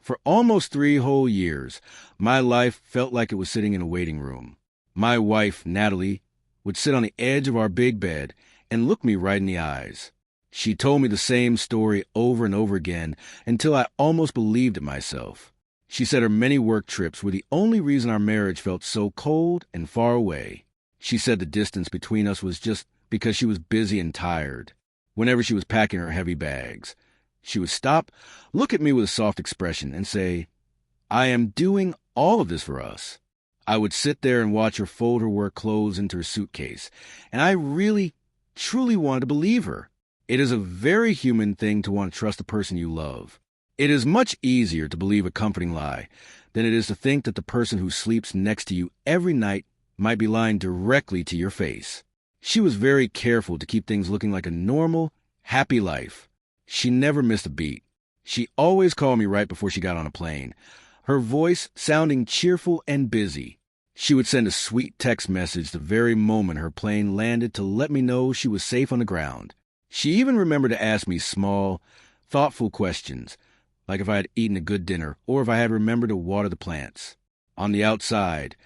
For almost 3 whole years, my life felt like it was sitting in a waiting room. My wife, Natalie, would sit on the edge of our big bed and look me right in the eyes. She told me the same story over and over again until I almost believed it myself. She said her many work trips were the only reason our marriage felt so cold and far away. She said the distance between us was just because she was busy and tired. Whenever she was packing her heavy bags, she would stop, look at me with a soft expression, and say, "I am doing all of this for us." I would sit there and watch her fold her work clothes into her suitcase, and I really, truly wanted to believe her. It is a very human thing to want to trust the person you love. It is much easier to believe a comforting lie than it is to think that the person who sleeps next to you every night might be lying directly to your face. She was very careful to keep things looking like a normal, happy life. She never missed a beat. She always called me right before she got on a plane, her voice sounding cheerful and busy. She would send a sweet text message the very moment her plane landed to let me know she was safe on the ground. She even remembered to ask me small, thoughtful questions, like if I had eaten a good dinner or if I had remembered to water the plants. On the outside,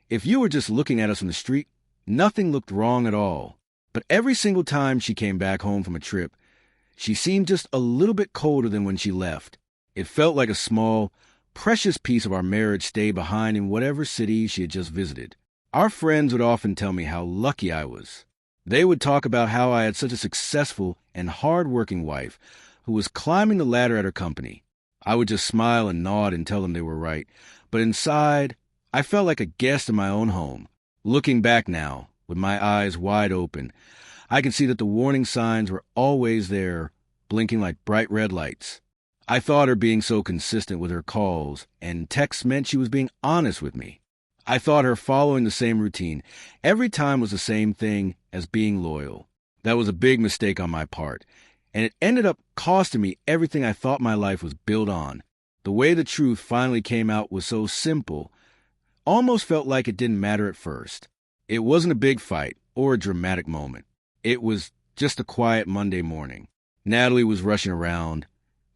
if you were just looking at us on the street, nothing looked wrong at all. But every single time she came back home from a trip, she seemed just a little bit colder than when she left. It felt like a small, precious piece of our marriage stayed behind in whatever city she had just visited. Our friends would often tell me how lucky I was. They would talk about how I had such a successful and hard-working wife who was climbing the ladder at her company. I would just smile and nod and tell them they were right. But inside, I felt like a guest in my own home. Looking back now, with my eyes wide open, I could see that the warning signs were always there, blinking like bright red lights. I thought her being so consistent with her calls and texts meant she was being honest with me. I thought her following the same routine every time was the same thing as being loyal. That was a big mistake on my part, and it ended up costing me everything I thought my life was built on. The way the truth finally came out was so simple, almost felt like it didn't matter at first. It wasn't a big fight or a dramatic moment. It was just a quiet Monday morning. Natalie was rushing around,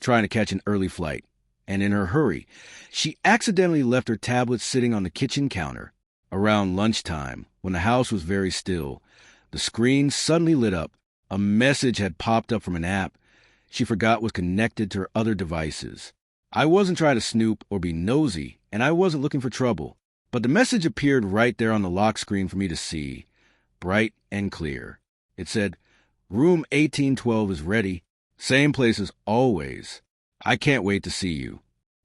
trying to catch an early flight, and in her hurry, she accidentally left her tablet sitting on the kitchen counter. Around lunchtime, when the house was very still, the screen suddenly lit up. A message had popped up from an app she forgot was connected to her other devices. I wasn't trying to snoop or be nosy, and I wasn't looking for trouble, but the message appeared right there on the lock screen for me to see, bright and clear. It said, "Room 1812 is ready. Same place as always. I can't wait to see you."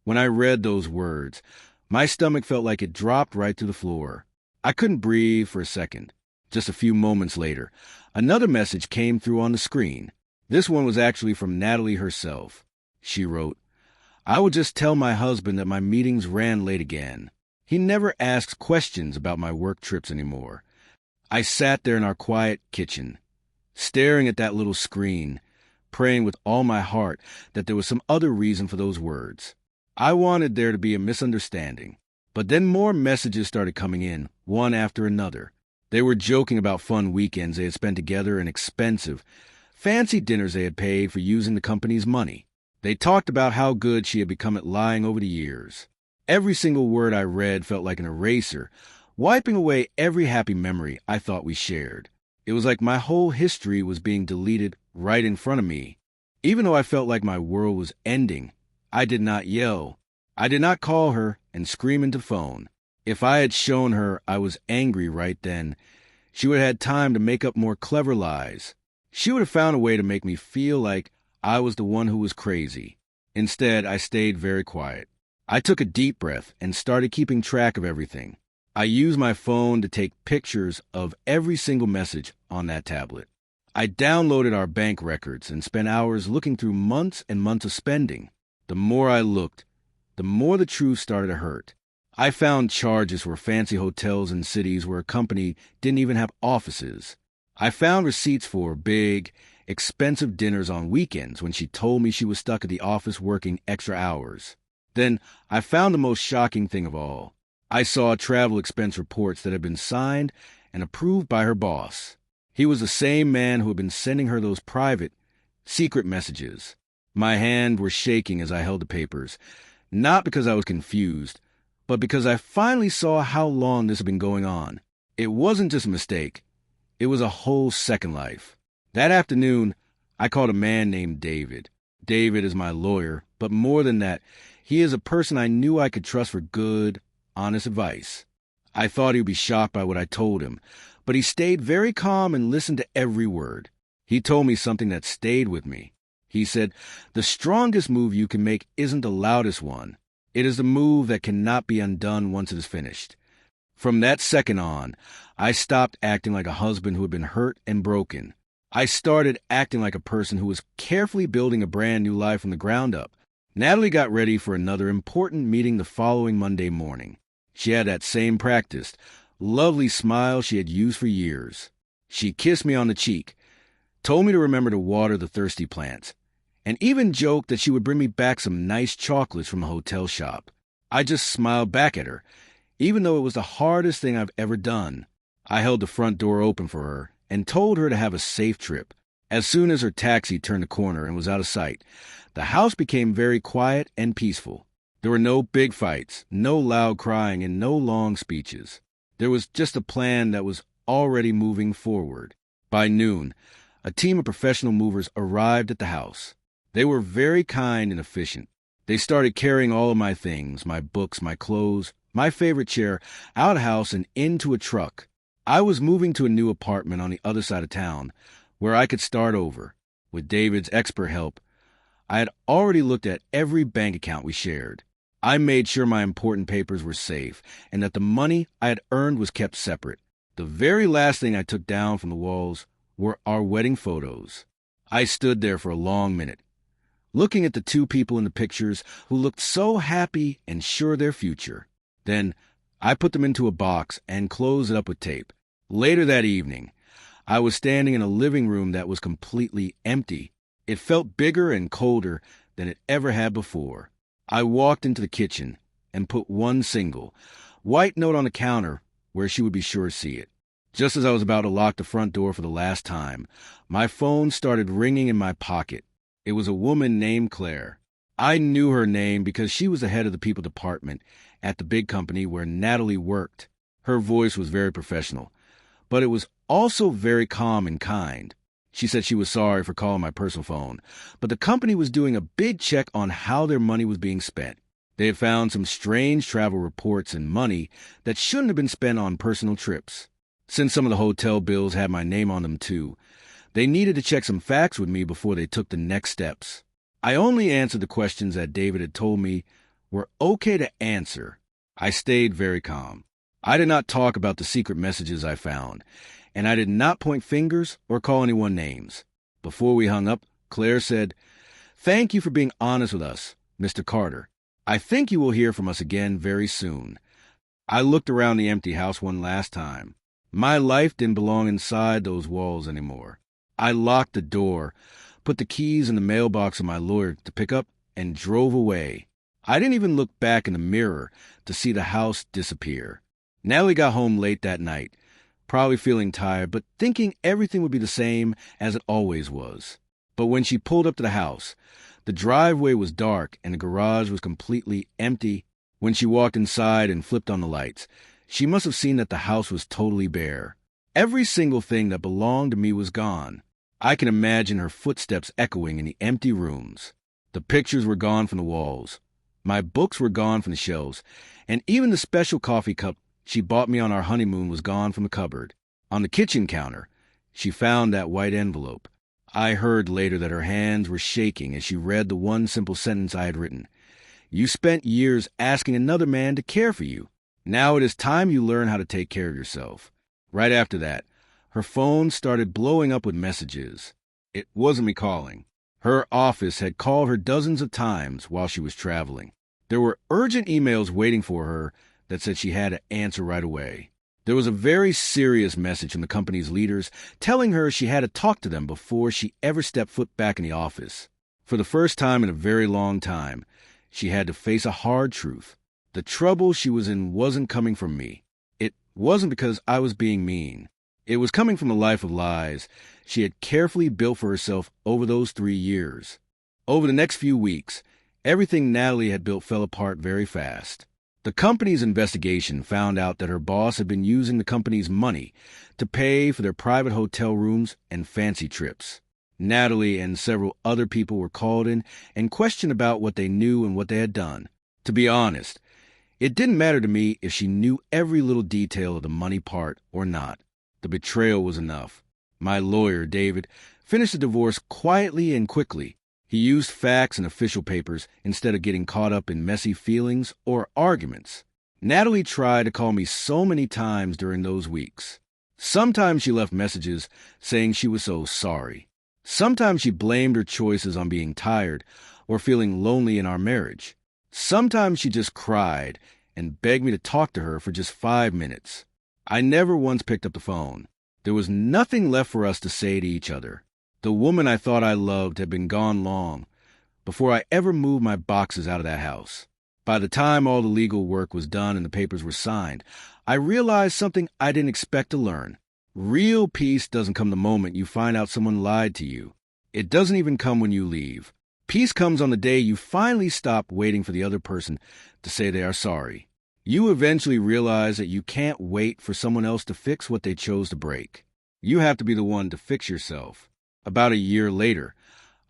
When I read those words, my stomach felt like it dropped right to the floor. I couldn't breathe for a second. Just a few moments later, another message came through on the screen. This one was actually from Natalie herself. She wrote, "I will just tell my husband that my meetings ran late again. He never asks questions about my work trips anymore." I sat there in our quiet kitchen, staring at that little screen, praying with all my heart that there was some other reason for those words. I wanted there to be a misunderstanding. But then more messages started coming in, one after another. They were joking about fun weekends they had spent together and expensive, fancy dinners they had paid for using the company's money. They talked about how good she had become at lying over the years. Every single word I read felt like an eraser, wiping away every happy memory I thought we shared. It was like my whole history was being deleted right in front of me. Even though I felt like my world was ending, I did not yell. I did not call her and scream into phone. If I had shown her I was angry right then, she would have had time to make up more clever lies. She would have found a way to make me feel like I was the one who was crazy. Instead, I stayed very quiet. I took a deep breath and started keeping track of everything. I used my phone to take pictures of every single message on that tablet. I downloaded our bank records and spent hours looking through months and months of spending. The more I looked, the more the truth started to hurt. I found charges for fancy hotels in cities where a company didn't even have offices. I found receipts for big, expensive dinners on weekends when she told me she was stuck at the office working extra hours. Then I found the most shocking thing of all. I saw travel expense reports that had been signed and approved by her boss. He was the same man who had been sending her those private, secret messages. My hands were shaking as I held the papers. Not because I was confused, but because I finally saw how long this had been going on. It wasn't just a mistake. It was a whole second life. That afternoon, I called a man named David. David is my lawyer, but more than that, he is a person I knew I could trust for good, honest advice. I thought he would be shocked by what I told him, but he stayed very calm and listened to every word. He told me something that stayed with me. He said, "The strongest move you can make isn't the loudest one. It is the move that cannot be undone once it is finished." From that second on, I stopped acting like a husband who had been hurt and broken. I started acting like a person who was carefully building a brand new life from the ground up. Natalie got ready for another important meeting the following Monday morning. She had that same practiced, lovely smile she had used for years. She kissed me on the cheek, told me to remember to water the thirsty plants, and even joked that she would bring me back some nice chocolates from the hotel shop. I just smiled back at her, even though it was the hardest thing I've ever done. I held the front door open for her and told her to have a safe trip. As soon as her taxi turned the corner and was out of sight, the house became very quiet and peaceful. There were no big fights, no loud crying, and no long speeches. There was just a plan that was already moving forward. By noon, a team of professional movers arrived at the house. They were very kind and efficient. They started carrying all of my things, my books, my clothes, my favorite chair, out of the house and into a truck. I was moving to a new apartment on the other side of town, where I could start over. With David's expert help, I had already looked at every bank account we shared. I made sure my important papers were safe and that the money I had earned was kept separate. The very last thing I took down from the walls were our wedding photos. I stood there for a long minute, looking at the two people in the pictures who looked so happy and sure of their future. Then I put them into a box and closed it up with tape. Later that evening, I was standing in a living room that was completely empty. It felt bigger and colder than it ever had before. I walked into the kitchen and put one single, white note on the counter where she would be sure to see it. Just as I was about to lock the front door for the last time, my phone started ringing in my pocket. It was a woman named Claire. I knew her name because she was the head of the people department at the big company where Natalie worked. Her voice was very professional, but it was also very calm and kind. She said she was sorry for calling my personal phone, but the company was doing a big check on how their money was being spent. They had found some strange travel reports and money that shouldn't have been spent on personal trips. Since some of the hotel bills had my name on them too, they needed to check some facts with me before they took the next steps. I only answered the questions that David had told me were okay to answer. I stayed very calm. I did not talk about the secret messages I found, and I did not point fingers or call anyone names. Before we hung up, Claire said, "Thank you for being honest with us, Mr. Carter. I think you will hear from us again very soon." I looked around the empty house one last time. My life didn't belong inside those walls anymore. I locked the door, put the keys in the mailbox of my lawyer to pick up, and drove away. I didn't even look back in the mirror to see the house disappear. Natalie got home late that night, probably feeling tired, but thinking everything would be the same as it always was. But when she pulled up to the house, the driveway was dark and the garage was completely empty. When she walked inside and flipped on the lights, she must have seen that the house was totally bare. Every single thing that belonged to me was gone. I can imagine her footsteps echoing in the empty rooms. The pictures were gone from the walls. My books were gone from the shelves, and even the special coffee cup she bought me on our honeymoon was gone from the cupboard. On the kitchen counter, she found that white envelope. I heard later that her hands were shaking as she read the one simple sentence I had written. "You spent years asking another man to care for you. Now it is time you learn how to take care of yourself." Right after that, her phone started blowing up with messages. It wasn't me calling. Her office had called her dozens of times while she was traveling. There were urgent emails waiting for her that said she had to answer right away. There was a very serious message from the company's leaders telling her she had to talk to them before she ever stepped foot back in the office. For the first time in a very long time, she had to face a hard truth. The trouble she was in wasn't coming from me. It wasn't because I was being mean. It was coming from a life of lies she had carefully built for herself over those 3 years. Over the next few weeks, Everything Natalie had built fell apart very fast. The company's investigation found out that her boss had been using the company's money to pay for their private hotel rooms and fancy trips. Natalie and several other people were called in and questioned about what they knew and what they had done. To be honest, it didn't matter to me if she knew every little detail of the money part or not. The betrayal was enough. My lawyer, David, finished the divorce quietly and quickly. He used facts and official papers instead of getting caught up in messy feelings or arguments. Natalie tried to call me so many times during those weeks. Sometimes she left messages saying she was so sorry. Sometimes she blamed her choices on being tired or feeling lonely in our marriage. Sometimes she just cried and begged me to talk to her for just 5 minutes. I never once picked up the phone. There was nothing left for us to say to each other. The woman I thought I loved had been gone long before I ever moved my boxes out of that house. By the time all the legal work was done and the papers were signed, I realized something I didn't expect to learn. Real peace doesn't come the moment you find out someone lied to you. It doesn't even come when you leave. Peace comes on the day you finally stop waiting for the other person to say they are sorry. You eventually realize that you can't wait for someone else to fix what they chose to break. You have to be the one to fix yourself. About a year later,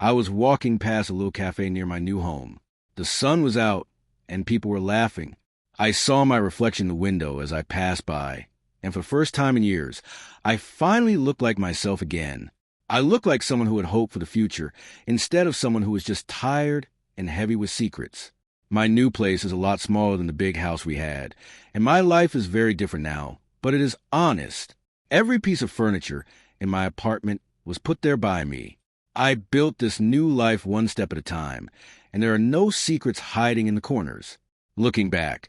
I was walking past a little cafe near my new home. The sun was out, and people were laughing. I saw my reflection in the window as I passed by, and for the first time in years, I finally looked like myself again. I looked like someone who had hope for the future, instead of someone who was just tired and heavy with secrets. My new place is a lot smaller than the big house we had, and my life is very different now, but it is honest. Every piece of furniture in my apartment was put there by me. I built this new life one step at a time, and there are no secrets hiding in the corners. Looking back,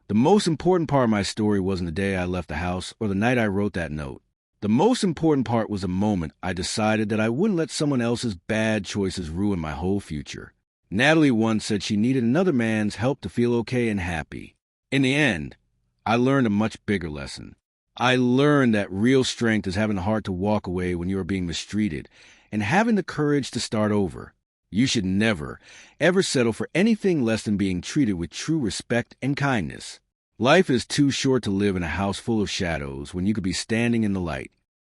the most important part of my story wasn't the day I left the house or the night I wrote that note. The most important part was the moment I decided that I wouldn't let someone else's bad choices ruin my whole future. Natalie once said she needed another man's help to feel okay and happy. In the end, I learned a much bigger lesson. I learned that real strength is having the heart to walk away when you are being mistreated and having the courage to start over. You should never, ever settle for anything less than being treated with true respect and kindness. Life is too short to live in a house full of shadows when you could be standing in the light.